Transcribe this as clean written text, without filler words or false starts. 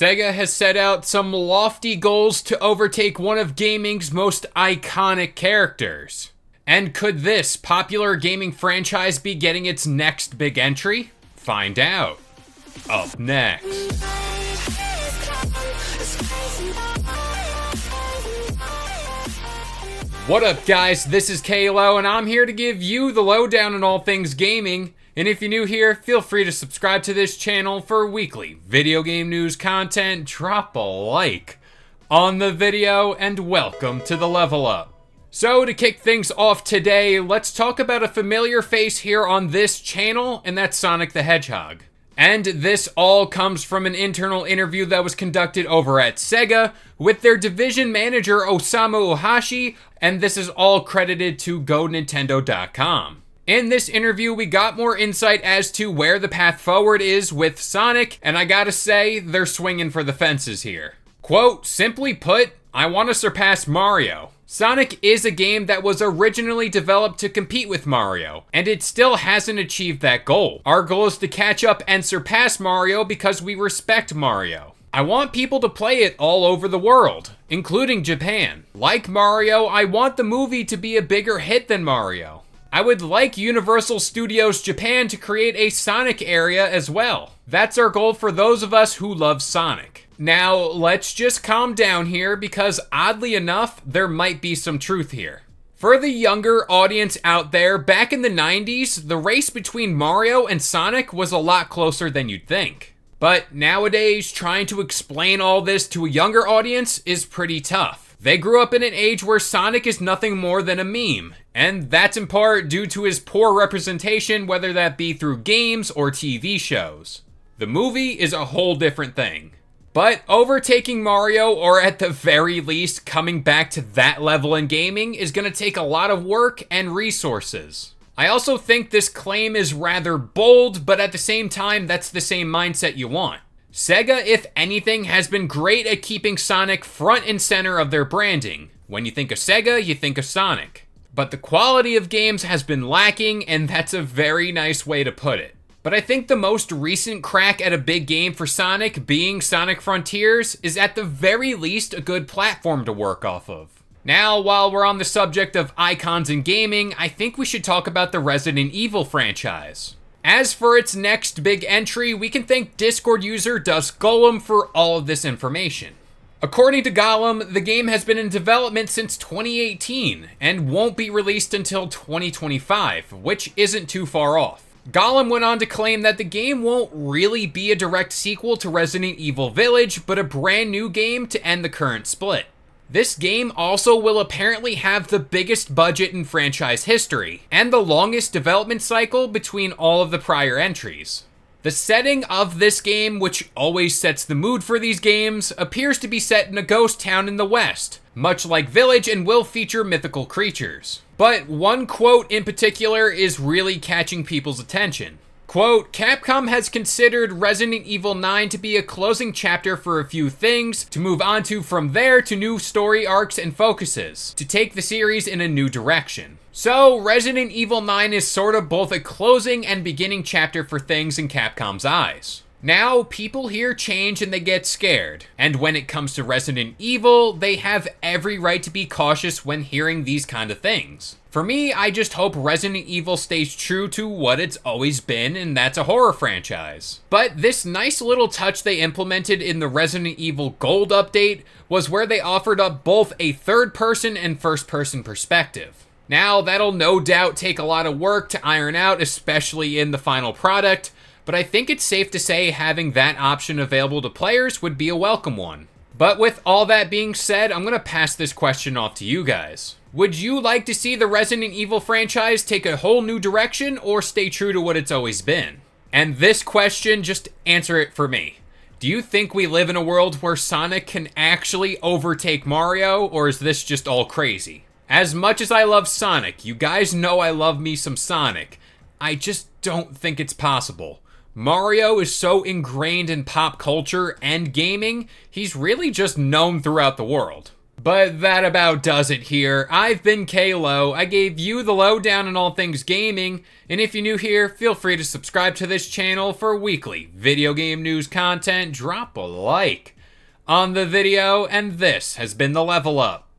SEGA has set out some lofty goals to overtake one of gaming's most iconic characters. And could this popular gaming franchise be getting its next big entry? Find out. Up next. What up guys, this is Kalo and I'm here to give you the lowdown on all things gaming. And if you're new here, feel free to subscribe to this channel for weekly video game news content. Drop a like on the video and welcome to the Level Up. So to kick things off today, let's talk about a familiar face here on this channel, and that's Sonic the Hedgehog. And this all comes from an internal interview that was conducted over at SEGA with their division manager Osamu Ohashi, and this is all credited to GoNintendo.com. In this interview, we got more insight as to where the path forward is with Sonic, and I gotta say, they're swinging for the fences here. Quote, simply put, I want to surpass Mario. Sonic is a game that was originally developed to compete with Mario, and it still hasn't achieved that goal. Our goal is to catch up and surpass Mario because we respect Mario. I want people to play it all over the world, including Japan. Like Mario, I want the movie to be a bigger hit than Mario. I would like Universal Studios Japan to create a Sonic area as well. That's our goal for those of us who love Sonic. Now, let's just calm down here because oddly enough, there might be some truth here. For the younger audience out there, back in the 90s, the race between Mario and Sonic was a lot closer than you'd think. But nowadays, trying to explain all this to a younger audience is pretty tough. They grew up in an age where Sonic is nothing more than a meme, and that's in part due to his poor representation, whether that be through games or TV shows. The movie is a whole different thing. But overtaking Mario, or at the very least coming back to that level in gaming, is going to take a lot of work and resources. I also think this claim is rather bold, but at the same time, that's the same mindset you want. SEGA, if anything, has been great at keeping Sonic front and center of their branding. When you think of SEGA, you think of Sonic. But the quality of games has been lacking, and that's a very nice way to put it. But I think the most recent crack at a big game for Sonic, being Sonic Frontiers, is at the very least a good platform to work off of. Now, while we're on the subject of icons in gaming, I think we should talk about the Resident Evil franchise. As for its next big entry, we can thank Discord user DustGolem for all of this information. According to Golem, the game has been in development since 2018 and won't be released until 2025, which isn't too far off. Golem went on to claim that the game won't really be a direct sequel to Resident Evil Village, but a brand new game to end the current split. This game also will apparently have the biggest budget in franchise history, and the longest development cycle between all of the prior entries. The setting of this game, which always sets the mood for these games, appears to be set in a ghost town in the West, much like Village, and will feature mythical creatures. But one quote in particular is really catching people's attention. Quote, Capcom has considered Resident Evil 9 to be a closing chapter for a few things, to move on to from there to new story arcs and focuses, to take the series in a new direction. So, Resident Evil 9 is sort of both a closing and beginning chapter for things in Capcom's eyes. Now, people here change and they get scared, and when it comes to Resident Evil, they have every right to be cautious when hearing these kind of things. For me, I just hope Resident Evil stays true to what it's always been, and that's a horror franchise. But this nice little touch they implemented in the Resident Evil Gold update was where they offered up both a third-person and first-person perspective. Now, that'll no doubt take a lot of work to iron out, especially in the final product, but I think it's safe to say having that option available to players would be a welcome one. But with all that being said, I'm going to pass this question off to you guys. Would you like to see the Resident Evil franchise take a whole new direction or stay true to what it's always been? And this question, just answer it for me. Do you think we live in a world where Sonic can actually overtake Mario, or is this just all crazy? As much as I love Sonic, you guys know I love me some Sonic, I just don't think it's possible. Mario is so ingrained in pop culture and gaming, he's really just known throughout the world. But that about does it here. I've been Kalo. I gave you the lowdown on all things gaming, and if you're new here, feel free to subscribe to this channel for weekly video game news content. Drop a like on the video, and this has been the Level Up.